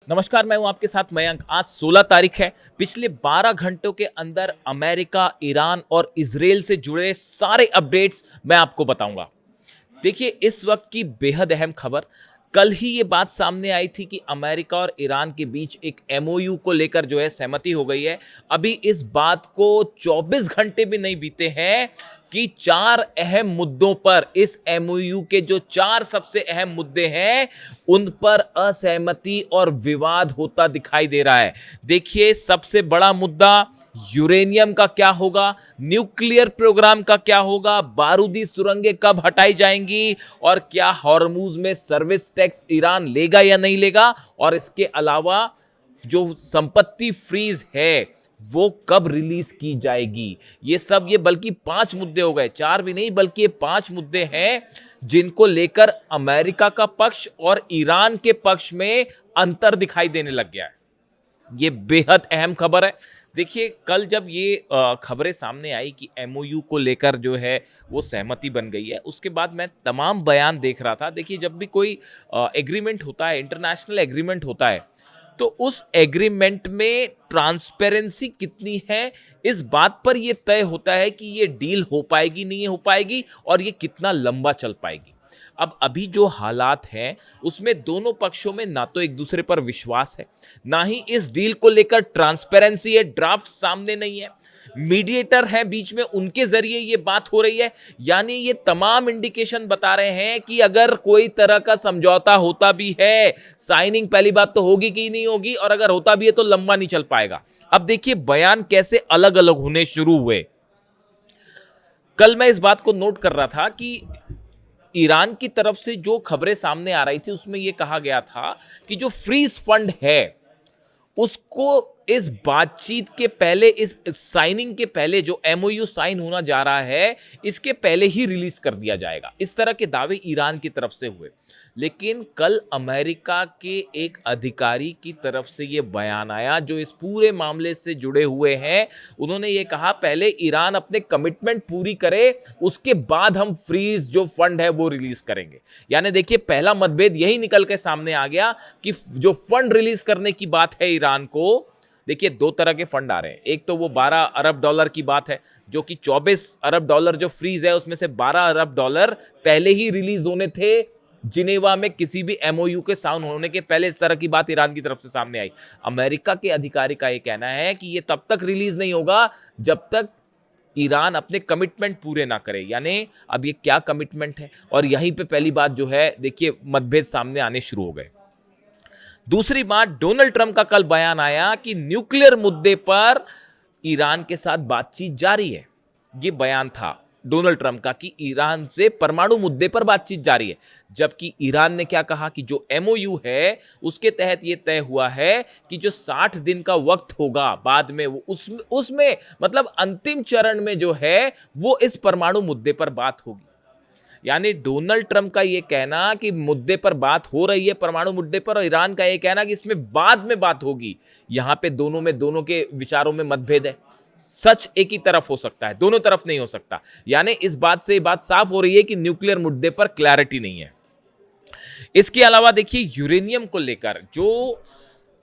नमस्कार, मैं हूं आपके साथ मयंक। आज 16 तारीख है। पिछले 12 घंटों के अंदर अमेरिका, ईरान और इजराइल से जुड़े सारे अपडेट्स मैं आपको बताऊंगा। देखिए, इस वक्त की बेहद अहम खबर, कल ही ये बात सामने आई थी कि अमेरिका और ईरान के बीच एक एमओयू को लेकर जो है सहमति हो गई है। अभी इस बात को 24 घंटे भी नहीं बीते हैं कि चार अहम मुद्दों पर, इस एमओयू के जो चार सबसे अहम मुद्दे हैं उन पर असहमति और विवाद होता दिखाई दे रहा है। देखिए, सबसे बड़ा मुद्दा यूरेनियम का क्या होगा, न्यूक्लियर प्रोग्राम का क्या होगा, बारूदी सुरंगें कब हटाई जाएंगी और क्या हॉर्मूज में सर्विस टैक्स ईरान लेगा या नहीं लेगा, और इसके अलावा जो संपत्ति फ्रीज है वो कब रिलीज की जाएगी। ये बल्कि 5 मुद्दे हो गए, 4 भी नहीं बल्कि ये 5 मुद्दे हैं जिनको लेकर अमेरिका का पक्ष और ईरान के पक्ष में अंतर दिखाई देने लग गया है। ये बेहद अहम खबर है। देखिए, कल जब ये खबरें सामने आई कि एमओयू को लेकर जो है वो सहमति बन गई है, उसके बाद मैं तमाम बयान देख रहा था। देखिए, जब भी कोई एग्रीमेंट होता है, इंटरनेशनल एग्रीमेंट होता है, तो उस एग्रीमेंट में ट्रांसपेरेंसी कितनी है, इस बात पर यह तय होता है कि ये डील हो पाएगी नहीं हो पाएगी और ये कितना लंबा चल पाएगी। अब अभी जो हालात हैं उसमें दोनों पक्षों में ना तो एक दूसरे पर विश्वास है, ना ही इस डील को लेकर ट्रांसपेरेंसी है, ड्राफ्ट सामने नहीं है, मीडिएटर है बीच में, उनके जरिए ये बात हो रही है। यानी ये तमाम इंडिकेशन बता रहे हैं कि अगर कोई तरह का समझौता होता भी है, साइनिंग पहली बात तो होगी कि नहीं होगी, और अगर होता भी है तो लंबा नहीं चल पाएगा। अब देखिए, बयान कैसे अलग अलग होने शुरू हुए। कल मैं इस बात को नोट कर रहा था कि ईरान की तरफ से जो खबरें सामने आ रही थी उसमें यह कहा गया था कि जो फ्रीज फंड है उसको इस बातचीत के पहले, इस साइनिंग के पहले, जो एमओयू साइन होना जा रहा है इसके पहले ही रिलीज कर दिया जाएगा। इस तरह के दावे ईरान की तरफ से हुए। लेकिन कल अमेरिका के एक अधिकारी की तरफ से यह बयान आया जो इस पूरे मामले से जुड़े हुए हैं। उन्होंने ये कहा, पहले ईरान अपने कमिटमेंट पूरी करे, उसके बाद हम फ्रीज जो फंड है वो रिलीज करेंगे। यानी देखिए, पहला मतभेद यही निकल के सामने आ गया कि जो फंड रिलीज करने की बात है ईरान को, देखिए 2 तरह के फंड आ रहे हैं। एक तो वो 12 अरब डॉलर की बात है, जो कि 24 अरब डॉलर जो फ्रीज है उसमें से 12 अरब डॉलर पहले ही रिलीज होने थे जिनेवा में, किसी भी एमओयू के साइन होने के पहले। इस तरह की बात ईरान की तरफ से सामने आई। अमेरिका के अधिकारी का यह कहना है कि यह तब तक रिलीज नहीं होगा जब तक ईरान अपने कमिटमेंट पूरे ना करे। यानी अब ये क्या कमिटमेंट है, और यहीं पे पहली बात जो है, देखिए मतभेद सामने आने शुरू हो गए। दूसरी बात, डोनाल्ड ट्रंप का कल बयान आया कि न्यूक्लियर मुद्दे पर ईरान के साथ बातचीत जारी है। यह बयान था डोनाल्ड ट्रंप का कि ईरान से परमाणु मुद्दे पर बातचीत जारी है। जबकि ईरान ने क्या कहा कि जो एमओयू है उसके तहत यह तय हुआ है कि जो 60 दिन का वक्त होगा बाद में, वो उसमें मतलब अंतिम चरण में जो है वो इस परमाणु मुद्दे पर बात होगी। यानी डोनाल्ड ट्रंप का यह कहना कि मुद्दे पर बात हो रही है, परमाणु मुद्दे पर, और ईरान का यह कहना कि इसमें बाद में बात होगी। यहां पे दोनों के विचारों में मतभेद है। सच एक ही तरफ हो सकता है, दोनों तरफ नहीं हो सकता। यानी इस बात से बात साफ हो रही है कि न्यूक्लियर मुद्दे पर क्लैरिटी नहीं है। इसके अलावा देखिए, यूरेनियम को लेकर जो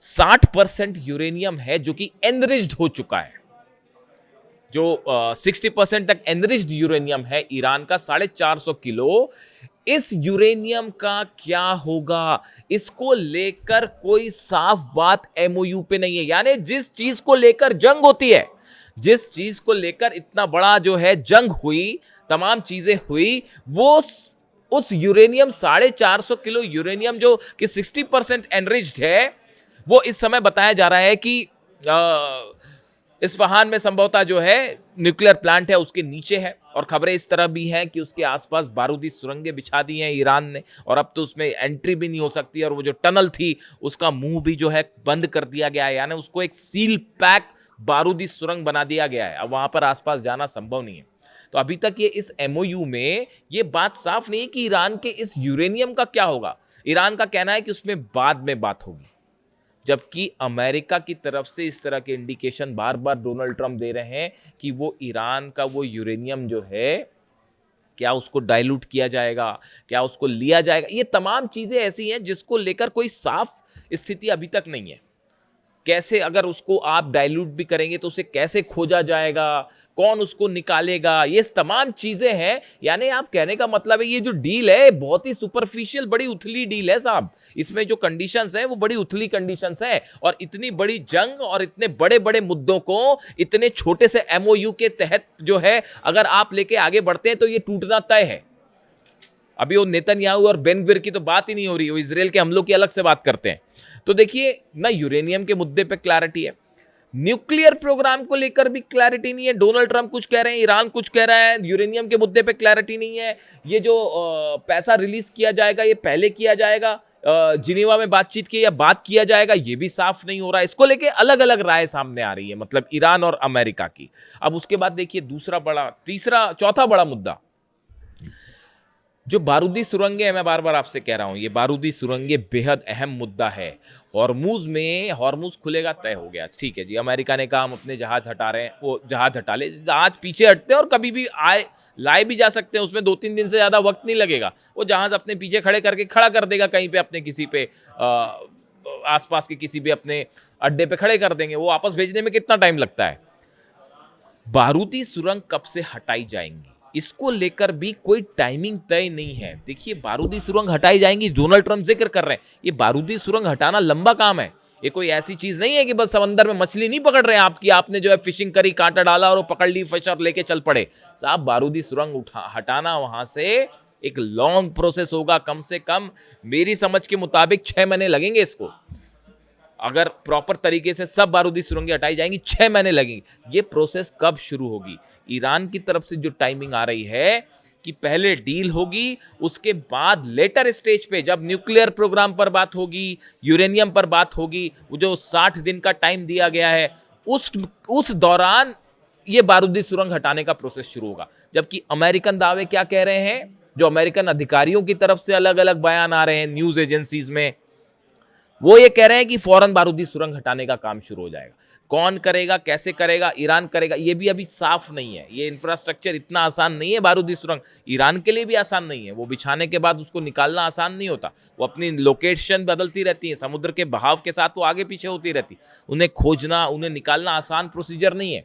60% यूरेनियम है जो कि एनरिच्ड हो चुका है, जो 60% तक एनरिच्ड यूरेनियम है ईरान का 450 किलो, इस यूरेनियम का क्या होगा, इसको लेकर कोई साफ बात एमओयू पे नहीं है। यानी जिस चीज को लेकर जंग होती है, जिस चीज को लेकर इतना बड़ा जो है जंग हुई, तमाम चीजें हुई, वो उस यूरेनियम 450 किलो यूरेनियम जो कि 60% एनरिच्ड है, वो इस समय बताया जा रहा है कि इस्फहान में संभवतः जो है न्यूक्लियर प्लांट है उसके नीचे है। और खबरें इस तरह भी हैं कि उसके आसपास बारूदी सुरंगें बिछा दी हैं ईरान ने, और अब तो उसमें एंट्री भी नहीं हो सकती, और वो जो टनल थी उसका मुंह भी जो है बंद कर दिया गया है। यानी उसको एक सील पैक बारूदी सुरंग बना दिया गया है। अब वहां पर आसपास जाना संभव नहीं है। तो अभी तक ये इस एमओयू में ये बात साफ नहीं कि ईरान के इस यूरेनियम का क्या होगा। ईरान का कहना है कि उसमें बाद में बात होगी, जबकि अमेरिका की तरफ से इस तरह के इंडिकेशन बार बार डोनाल्ड ट्रंप दे रहे हैं कि वो ईरान का वो यूरेनियम जो है क्या उसको डाइल्यूट किया जाएगा, क्या उसको लिया जाएगा, ये तमाम चीजें ऐसी हैं जिसको लेकर कोई साफ स्थिति अभी तक नहीं है। कैसे अगर उसको आप डाइल्यूट भी करेंगे तो उसे कैसे खोजा जाएगा, कौन उसको निकालेगा, ये तमाम चीजें हैं। यानी आप कहने का मतलब है ये जो डील है बहुत ही सुपरफिशियल, बड़ी उथली डील है साहब। इसमें जो कंडीशंस हैं वो बड़ी उथली कंडीशंस हैं, और इतनी बड़ी जंग और इतने बड़े बड़े मुद्दों को इतने छोटे से एमओयू के तहत जो है अगर आप लेके आगे बढ़ते हैं तो ये टूटना तय है। अभी वो नेतन्याहू और बेनगविर की तो बात ही नहीं हो रही, वो इजराइल के हमलों की अलग से बात करते हैं। तो देखिए ना, यूरेनियम के मुद्दे पे क्लैरिटी है, न्यूक्लियर प्रोग्राम को लेकर भी क्लैरिटी नहीं है। डोनाल्ड ट्रंप कुछ कह रहे हैं, ईरान कुछ कह रहा है, यूरेनियम के मुद्दे पे क्लैरिटी नहीं है। ये जो पैसा रिलीज किया जाएगा ये पहले किया जाएगा, जिनेवा में बातचीत की या बात किया जाएगा, ये भी साफ नहीं हो रहा है। इसको लेके अलग अलग राय सामने आ रही है, मतलब ईरान और अमेरिका की। अब उसके बाद देखिए दूसरा बड़ा, तीसरा, चौथा बड़ा मुद्दा जो बारूदी सुरंगें हैं, मैं बार बार आपसे कह रहा हूं ये बारूदी सुरंगें बेहद अहम मुद्दा है। हॉर्मूज में हॉर्मूज खुलेगा तय हो गया, ठीक है जी। अमेरिका ने कहा हम अपने जहाज हटा रहे हैं, वो जहाज हटा ले, जहाज पीछे हटते हैं और कभी भी लाए भी जा सकते हैं, उसमें 2-3 दिन से ज़्यादा वक्त नहीं लगेगा। वो जहाज अपने पीछे खड़े करके खड़ा कर देगा कहीं पे, अपने किसी पे आसपास के किसी भी अपने अड्डे पे खड़े कर देंगे। वो वापस भेजने में कितना टाइम लगता है। बारूदी सुरंग कब से हटाई जाएंगी इसको लेकर भी कोई टाइमिंग तय नहीं है। देखिए बारूदी सुरंग हटाई जाएंगी, डोनाल्ड ट्रंप जिक्र कर रहे हैं, ये बारूदी सुरंग हटाना लंबा काम है। ये कोई ऐसी चीज नहीं है कि बस समंदर में मछली नहीं पकड़ रहे हैं आपकी, आपने जो है फिशिंग करी, कांटा डाला और वो पकड़ ली फिश और लेके चल पड़े। साहब बारूदी सुरंग हटाना वहां से एक लॉन्ग प्रोसेस होगा, कम से कम मेरी समझ के मुताबिक 6 महीने लगेंगे इसको। अगर प्रॉपर तरीके से सब बारूदी सुरंगें हटाई जाएंगी 6 महीने लगेंगे। ये प्रोसेस कब शुरू होगी? ईरान की तरफ से जो टाइमिंग आ रही है कि पहले डील होगी, उसके बाद लेटर स्टेज पे जब न्यूक्लियर प्रोग्राम पर बात होगी, यूरेनियम पर बात होगी, वो जो 60 दिन का टाइम दिया गया है, उस दौरान ये बारूदी सुरंग हटाने का प्रोसेस शुरू होगा। जबकि अमेरिकन दावे क्या कह रहे हैं, जो अमेरिकन अधिकारियों की तरफ से अलग अलग बयान आ रहे हैं न्यूज एजेंसीज में, वो ये कह रहे हैं कि फौरन बारूदी सुरंग हटाने का काम शुरू हो जाएगा। कौन करेगा, कैसे करेगा, ईरान करेगा, ये भी अभी साफ नहीं है। ये इंफ्रास्ट्रक्चर इतना आसान नहीं है, बारूदी सुरंग ईरान के लिए भी आसान नहीं है। वो बिछाने के बाद उसको निकालना आसान नहीं होता, वो अपनी लोकेशन बदलती रहती है, समुद्र के बहाव के साथ वो आगे पीछे होती रहती। उन्हें खोजना, उन्हें निकालना आसान प्रोसीजर नहीं है।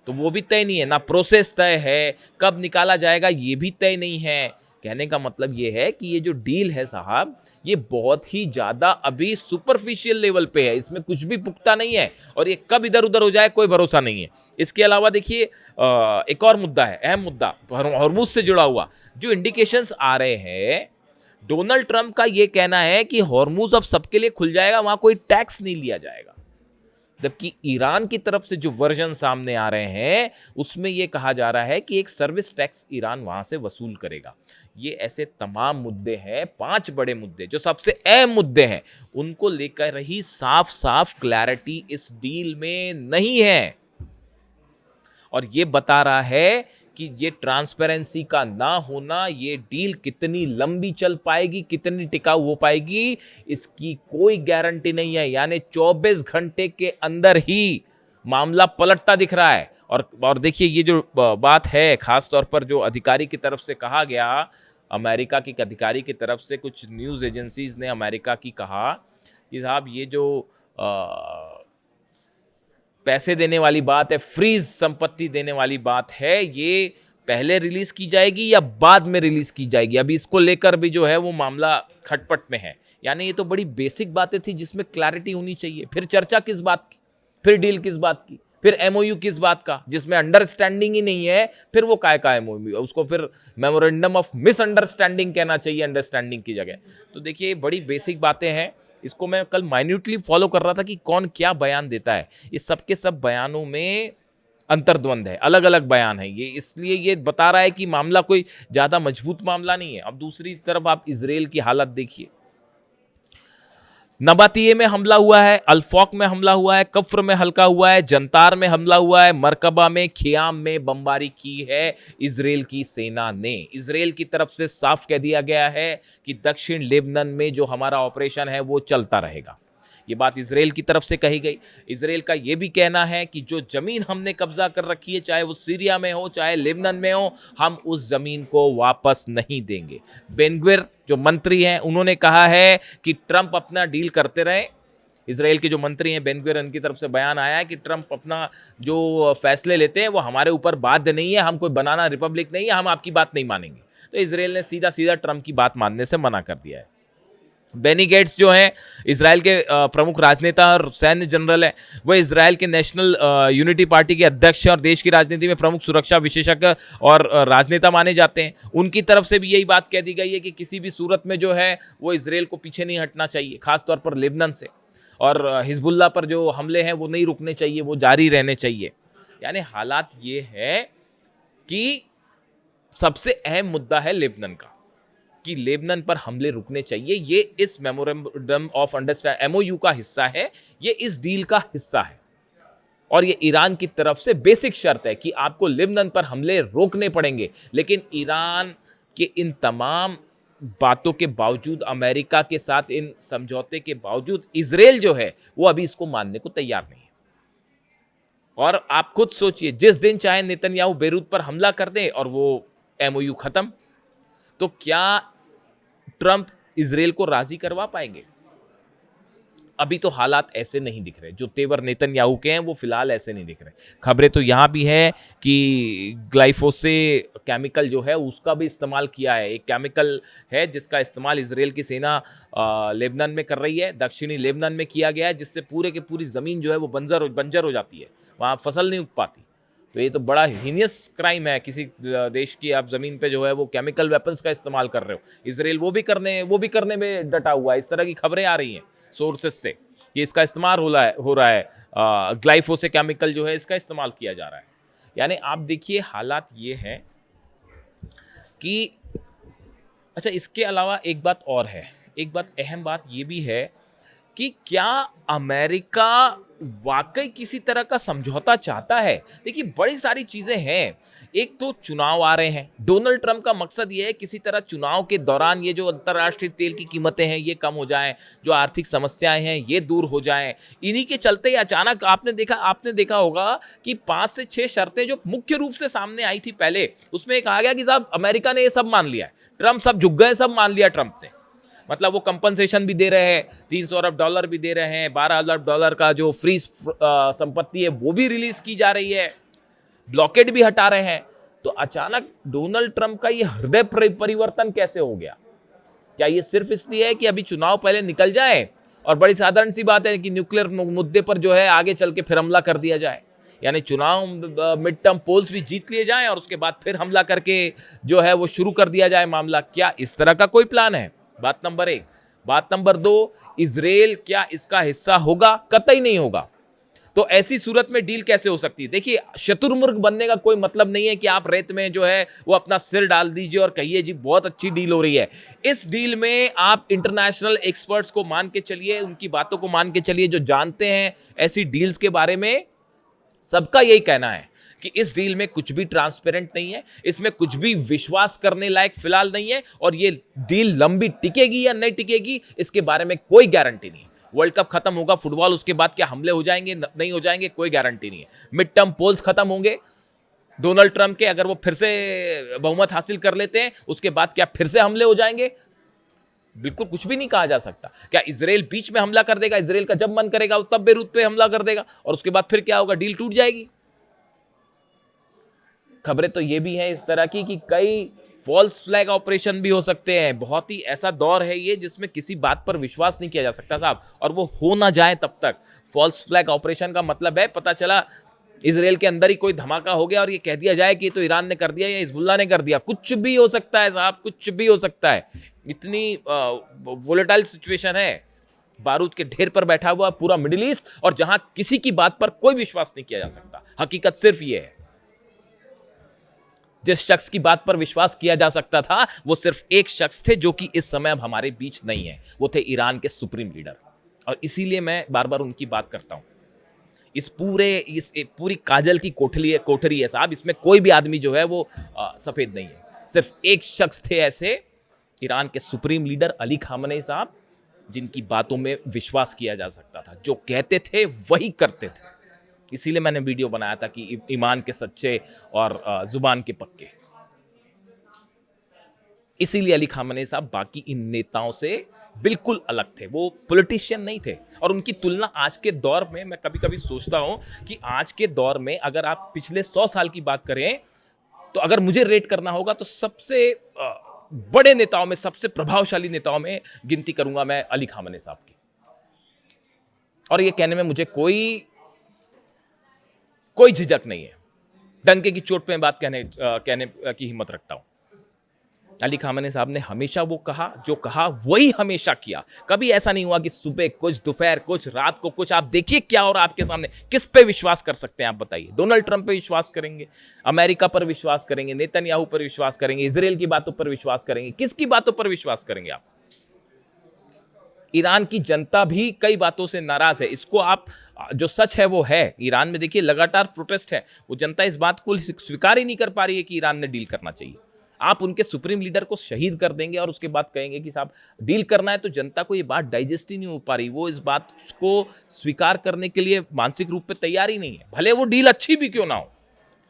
तो वो भी तय नहीं है, ना प्रोसेस तय है, कब निकाला जाएगा ये भी तय नहीं है। कहने का मतलब ये है कि ये जो डील है साहब, ये बहुत ही ज़्यादा अभी सुपरफिशियल लेवल पे है, इसमें कुछ भी पुख्ता नहीं है, और ये कब इधर उधर हो जाए कोई भरोसा नहीं है। इसके अलावा देखिए एक और मुद्दा है, अहम मुद्दा, हॉर्मुज से जुड़ा हुआ। जो इंडिकेशंस आ रहे हैं, डोनाल्ड ट्रंप का ये कहना है कि हॉर्मुज अब सबके लिए खुल जाएगा, वहां कोई टैक्स नहीं लिया जाएगा। जबकि ईरान की तरफ से जो वर्जन सामने आ रहे हैं उसमें यह कहा जा रहा है कि एक सर्विस टैक्स ईरान वहां से वसूल करेगा। ये ऐसे तमाम मुद्दे हैं, 5 बड़े मुद्दे जो सबसे अहम मुद्दे हैं, उनको लेकर ही साफ साफ क्लैरिटी इस डील में नहीं है। और ये बता रहा है कि ये ट्रांसपेरेंसी का ना होना, ये डील कितनी लंबी चल पाएगी, कितनी टिकाऊ हो पाएगी, इसकी कोई गारंटी नहीं है। यानी 24 घंटे के अंदर ही मामला पलटता दिख रहा है। और देखिए ये जो बात है, खास तौर पर जो अधिकारी की तरफ से कहा गया, अमेरिका की अधिकारी की तरफ से कुछ न्यूज़ एजेंसीज ने अमेरिका की कहा कि साहब ये जो पैसे देने वाली बात है, फ्रीज संपत्ति देने वाली बात है, ये पहले रिलीज की जाएगी या बाद में रिलीज की जाएगी, अभी इसको लेकर भी जो है वो मामला खटपट में है। यानी ये तो बड़ी बेसिक बातें थी जिसमें क्लैरिटी होनी चाहिए। फिर चर्चा किस बात की, फिर डील किस बात की, फिर एमओयू किस बात का, जिसमें अंडरस्टैंडिंग ही नहीं है, फिर वो काय का एमओयू, उसको फिर मेमोरेंडम ऑफ मिसअंडरस्टैंडिंग कहना चाहिए अंडरस्टैंडिंग की जगह। तो देखिए बड़ी बेसिक बातें हैं, इसको मैं कल माइन्यूटली फॉलो कर रहा था कि कौन क्या बयान देता है। इस सबके सब बयानों में अंतर्द्वंद है, अलग अलग बयान है ये, इसलिए ये बता रहा है कि मामला कोई ज़्यादा मजबूत मामला नहीं है। अब दूसरी तरफ आप इजराइल की हालत देखिए, नबातिये में हमला हुआ है, अल्फॉक में हमला हुआ है, कफ्र में हल्का हुआ है, जंतार में हमला हुआ है, मरकबा में, खियाम में बमबारी की है इजराइल की सेना ने। इजराइल की तरफ से साफ कह दिया गया है कि दक्षिण लेबनान में जो हमारा ऑपरेशन है वो चलता रहेगा, ये बात इजराइल की तरफ से कही गई। इजराइल का ये भी कहना है कि जो ज़मीन हमने कब्जा कर रखी है, चाहे वो सीरिया में हो चाहे लेबनान में हो, हम उस ज़मीन को वापस नहीं देंगे। बेन ग्विर जो मंत्री हैं उन्होंने कहा है कि ट्रंप अपना डील करते रहे। इसराइल के जो मंत्री हैं बेन ग्विर, उनकी तरफ से बयान आया है कि ट्रंप अपना जो फैसले लेते हैं वो हमारे ऊपर बाध्य नहीं है, हम कोई बनाना रिपब्लिक नहीं है, हम आपकी बात नहीं मानेंगे। तो इसराइल ने सीधा सीधा ट्रंप की बात मानने से मना कर दिया है। बेनी गेट्स जो हैं इसराइल के प्रमुख राजनेता और सैन्य जनरल हैं, वह इसराइल के नेशनल यूनिटी पार्टी के अध्यक्ष और देश की राजनीति में प्रमुख सुरक्षा विशेषज्ञ और राजनेता माने जाते हैं। उनकी तरफ से भी यही बात कह दी गई है कि किसी भी सूरत में जो है वो इसराइल को पीछे नहीं हटना चाहिए, खासतौर पर लेबनान से, और हिजबुल्लाह पर जो हमले हैं वो नहीं रुकने चाहिए, वो जारी रहने चाहिए। यानी हालात ये है कि सबसे अहम मुद्दा है लेबनान का, कि लेबनान पर हमले रुकने चाहिए। ये इस मेमोरेंडम ऑफ अंडरस्टैंडिंग एमओयू का हिस्सा है, ये इस डील का हिस्सा है, और ये ईरान की तरफ से बेसिक शर्त है कि आपको लेबनान पर हमले रोकने पड़ेंगे। लेकिन ईरान के इन तमाम बातों के बावजूद, अमेरिका के साथ इन समझौते के बावजूद, इजराइल जो है वो अभी इसको मानने को तैयार नहीं है। और आप खुद सोचिए, जिस दिन चाहे नेतन्याहू बेरूत पर हमला कर दें और वो एमओयू खत्म, तो क्या ट्रंप इजराइल को राजी करवा पाएंगे? अभी तो हालात ऐसे नहीं दिख रहे। जो तेवर नेतन्याहू के हैं वो फिलहाल ऐसे नहीं दिख रहे। खबरें तो यहाँ भी है कि ग्लाइफोसे केमिकल जो है उसका भी इस्तेमाल किया है। एक केमिकल है जिसका इस्तेमाल इजराइल की सेना लेबनान में कर रही है, दक्षिणी लेबनान में किया गया है, जिससे पूरे की पूरी ज़मीन जो है वो बंजर हो जाती है, वहाँ फसल नहीं उग पाती। तो ये तो बड़ा हीनियस क्राइम है, किसी देश की आप ज़मीन पे जो है वो केमिकल वेपन्स का इस्तेमाल कर रहे हो। इजराइल वो भी करने में डटा हुआ है। इस तरह की खबरें आ रही हैं सोर्सेस से कि इसका इस्तेमाल हो रहा है ग्लाइफोसे केमिकल जो है इसका इस्तेमाल किया जा रहा है। यानी आप देखिए हालात ये हैं कि अच्छा, इसके अलावा एक बात और है, एक बात अहम बात ये भी है कि क्या अमेरिका वाकई किसी तरह का समझौता चाहता है? देखिए बड़ी सारी चीजें हैं। एक तो चुनाव आ रहे हैं, डोनाल्ड ट्रंप का मकसद ये है किसी तरह चुनाव के दौरान ये जो अंतर्राष्ट्रीय तेल की कीमतें हैं ये कम हो जाएं, जो आर्थिक समस्याएं हैं ये दूर हो जाएं। इन्हीं के चलते ही अचानक आपने देखा होगा कि 5 से 6 शर्तें जो मुख्य रूप से सामने आई थी पहले, उसमें एक आ गया कि साहब अमेरिका ने ये सब मान लिया है, ट्रंप सब झुक गए, सब मान लिया ट्रंप ने। मतलब वो कंपनसेशन भी दे रहे हैं, $300 अरब भी दे रहे हैं, $12 अरब का जो फ्रीज संपत्ति है वो भी रिलीज की जा रही है, ब्लॉकेड भी हटा रहे हैं। तो अचानक डोनाल्ड ट्रंप का ये हृदय परिवर्तन कैसे हो गया? क्या ये सिर्फ इसलिए है कि अभी चुनाव पहले निकल जाए और बड़ी साधारण सी बात है कि न्यूक्लियर मुद्दे पर जो है आगे चल के फिर हमला कर दिया जाए, यानी चुनाव मिड टर्म पोल्स भी जीत लिए जाएं और उसके बाद फिर हमला करके जो है वो शुरू कर दिया जाए मामला? क्या इस तरह का कोई प्लान है? बात नंबर 1। बात नंबर 2, इजराइल क्या इसका हिस्सा होगा? कतई नहीं होगा। तो ऐसी सूरत में डील कैसे हो सकती है? देखिए, शतुरमुर्ग बनने का कोई मतलब नहीं है कि आप रेत में जो है वो अपना सिर डाल दीजिए और कहिए जी बहुत अच्छी डील हो रही है। इस डील में आप इंटरनेशनल एक्सपर्ट्स को मान के चलिए, उनकी बातों को मान के चलिए, जो जानते हैं ऐसी डील्स के बारे में। सबका यही कहना है कि इस डील में कुछ भी ट्रांसपेरेंट नहीं है, इसमें कुछ भी विश्वास करने लायक फिलहाल नहीं है, और ये डील लंबी टिकेगी या नहीं टिकेगी इसके बारे में कोई गारंटी नहीं है। वर्ल्ड कप खत्म होगा, फुटबॉल, उसके बाद क्या हमले हो जाएंगे नहीं हो जाएंगे कोई गारंटी नहीं है। मिड टर्म पोल्स खत्म होंगे डोनाल्ड ट्रंप के, अगर वो फिर से बहुमत हासिल कर लेते हैं उसके बाद क्या फिर से हमले हो जाएंगे? बिल्कुल कुछ भी नहीं कहा जा सकता। क्या इजराइल बीच में हमला कर देगा? इजराइल का जब मन करेगा तब बेरूत पे हमला कर देगा और उसके बाद फिर क्या होगा? डील टूट जाएगी। खबरें तो ये भी हैं इस तरह की कि कई फॉल्स फ्लैग ऑपरेशन भी हो सकते हैं। बहुत ही ऐसा दौर है ये जिसमें किसी बात पर विश्वास नहीं किया जा सकता साहब, और वो हो ना जाए तब तक। फॉल्स फ्लैग ऑपरेशन का मतलब है पता चला इजराइल के अंदर ही कोई धमाका हो गया और ये कह दिया जाए कि तो ईरान ने कर दिया या हिजबुल्लाह ने कर दिया। कुछ भी हो सकता है साहब, कुछ भी हो सकता है। इतनी वोलेटाइल सिचुएशन है, बारूद के ढेर पर बैठा हुआ पूरा मिडिल ईस्ट, और जहां किसी की बात पर कोई विश्वास नहीं किया जा सकता। हकीकत सिर्फ ये है, जिस शख्स की बात पर विश्वास किया जा सकता था वो सिर्फ एक शख्स थे जो कि इस समय अब हमारे बीच नहीं है, वो थे ईरान के सुप्रीम लीडर। और इसीलिए मैं बार बार उनकी बात करता हूं। इस पूरी काजल की कोठरी है साहब, इसमें कोई भी आदमी जो है वो सफेद नहीं है। सिर्फ एक शख्स थे ऐसे, ईरान के सुप्रीम लीडर अली खामनेई साहब, जिनकी बातों में विश्वास किया जा सकता था, जो कहते थे वही करते थे। इसीलिए मैंने वीडियो बनाया था कि ईमान के सच्चे और जुबान के पक्के। इसीलिए अली खामेनी साहब बाकी इन नेताओं से बिल्कुल अलग थे। वो पॉलिटिशियन नहीं थे और उनकी तुलना आज के दौर में, मैं कभी कभी सोचता हूं कि आज के दौर में अगर आप पिछले 100 साल की बात करें तो अगर मुझे रेट करना होगा तो सबसे बड़े नेताओं में, सबसे प्रभावशाली नेताओं में गिनती करूंगा मैं अली खामेनी साहब की। और ये कहने में मुझे कोई झिझक नहीं है। डंके की चोट पे बात कहने की हिम्मत रखता हूं। अली खामेनी साहब ने हमेशा वो कहा, जो कहा वही हमेशा किया। कभी ऐसा नहीं हुआ कि सुबह कुछ, दोपहर कुछ, रात को कुछ। आप देखिए क्या हो रहा है आपके सामने। किस पे विश्वास कर सकते हैं आप बताइए? डोनाल्ड ट्रंप पे विश्वास करेंगे, अमेरिका पर विश्वास करेंगे, नेतन्याहू पर विश्वास करेंगे, इजराइल की बातों पर विश्वास करेंगे? किसकी बातों पर विश्वास करेंगे आप? ईरान की जनता भी कई बातों से नाराज है। इसको आप, जो सच है वो है। ईरान में देखिए लगातार प्रोटेस्ट है। वो जनता इस बात को स्वीकार ही नहीं कर पा रही है कि ईरान ने डील करना चाहिए। आप उनके सुप्रीम लीडर को शहीद कर देंगे और उसके बाद कहेंगे कि साहब डील करना है, तो जनता को ये बात डाइजेस्ट ही नहीं हो पा रही। वो इस बात को स्वीकार करने के लिए मानसिक रूप पे तैयार ही नहीं है, भले वो डील अच्छी भी क्यों ना हो।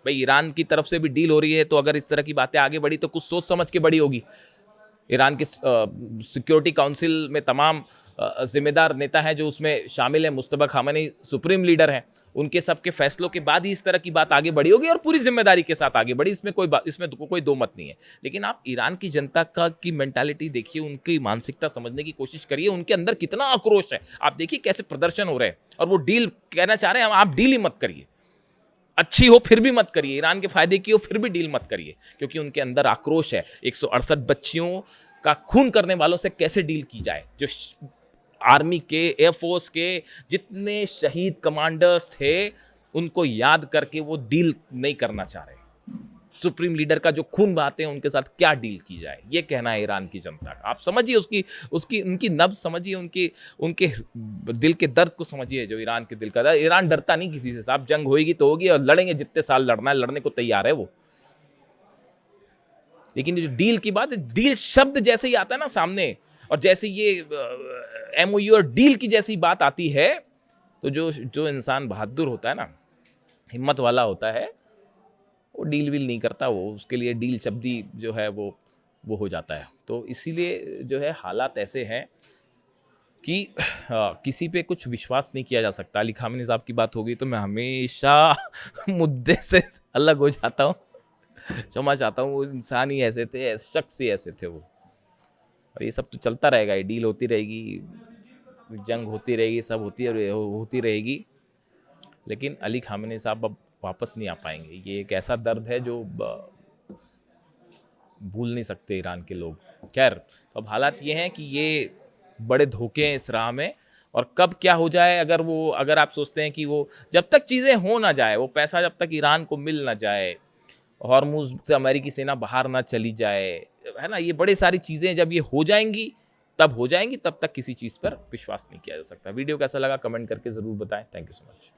भाई ईरान की तरफ से भी डील हो रही है, तो अगर इस तरह की बातें आगे बढ़ी तो कुछ सोच समझ के बढ़ी होगी। ईरान के सिक्योरिटी काउंसिल में तमाम जिम्मेदार नेता हैं जो उसमें शामिल हैं। मुस्तफा खामेनी सुप्रीम लीडर हैं। उनके सबके फैसलों के बाद ही इस तरह की बात आगे बढ़ी होगी और पूरी जिम्मेदारी के साथ आगे बढ़ी। इसमें कोई दो मत नहीं है। लेकिन आप ईरान की जनता की मेंटालिटी देखिए, उनकी मानसिकता समझने की कोशिश करिए। उनके अंदर कितना आक्रोश है। आप देखिए कैसे प्रदर्शन हो रहे हैं और वो डील कहना चाह रहे हैं, आप डील ही मत करिए। अच्छी हो फिर भी मत करिए, ईरान के फायदे की हो फिर भी डील मत करिए, क्योंकि उनके अंदर आक्रोश है। 168 बच्चियों का खून करने वालों से कैसे डील की जाए? जो आर्मी के, एयरफोर्स के जितने शहीद कमांडर्स थे, उनको याद करके वो डील नहीं करना चाह रहे। सुप्रीम लीडर का जो खून बहाते हैं, उनके साथ क्या डील की जाए, ये कहना है ईरान की जनता का। आप समझिए उनकी नब्ज समझिए, उनके दिल के दर्द को समझिए, जो ईरान के दिल का दर्द। ईरान डरता नहीं किसी से साहब। जंग होगी तो होगी और लड़ेंगे जितने साल लड़ना है, लड़ने को तैयार है वो। लेकिन जो डील की बात है, डील शब्द जैसे ही आता है ना सामने, और जैसे ये एमओयू और डील की जैसी बात आती है, तो जो इंसान बहादुर होता है ना, हिम्मत वाला होता है, वो डील वील नहीं करता। वो उसके लिए डील शब्दी जो है वो हो जाता है। तो इसीलिए जो है हालात ऐसे हैं कि किसी पे कुछ विश्वास नहीं किया जा सकता। अली खामेनी साहब की बात होगी तो मैं हमेशा मुद्दे से अलग हो जाता हूँ। क्षमा चाहता हूँ, वो इंसान ही ऐसे थे, शख्स ही ऐसे थे वो। और ये सब तो चलता रहेगा, ये डील होती रहेगी, जंग होती रहेगी, सब होती रहेगी। लेकिन अली खामेनी साहब अब वापस नहीं आ पाएंगे। ये एक ऐसा दर्द है जो भूल नहीं सकते ईरान के लोग। खैर, तो अब हालात ये हैं कि ये बड़े धोखे हैं इस राह में, और कब क्या हो जाए, अगर आप सोचते हैं कि वो जब तक चीज़ें हो ना जाए, वो पैसा जब तक ईरान को मिल ना जाए, हॉर्मुज़ से अमेरिकी सेना बाहर ना चली जाए, है ना, ये बड़ी सारी चीज़ें जब ये हो जाएंगी, तब तक किसी चीज़ पर विश्वास नहीं किया जा सकता। वीडियो कैसा लगा कमेंट करके ज़रूर बताएं। Thank you so much.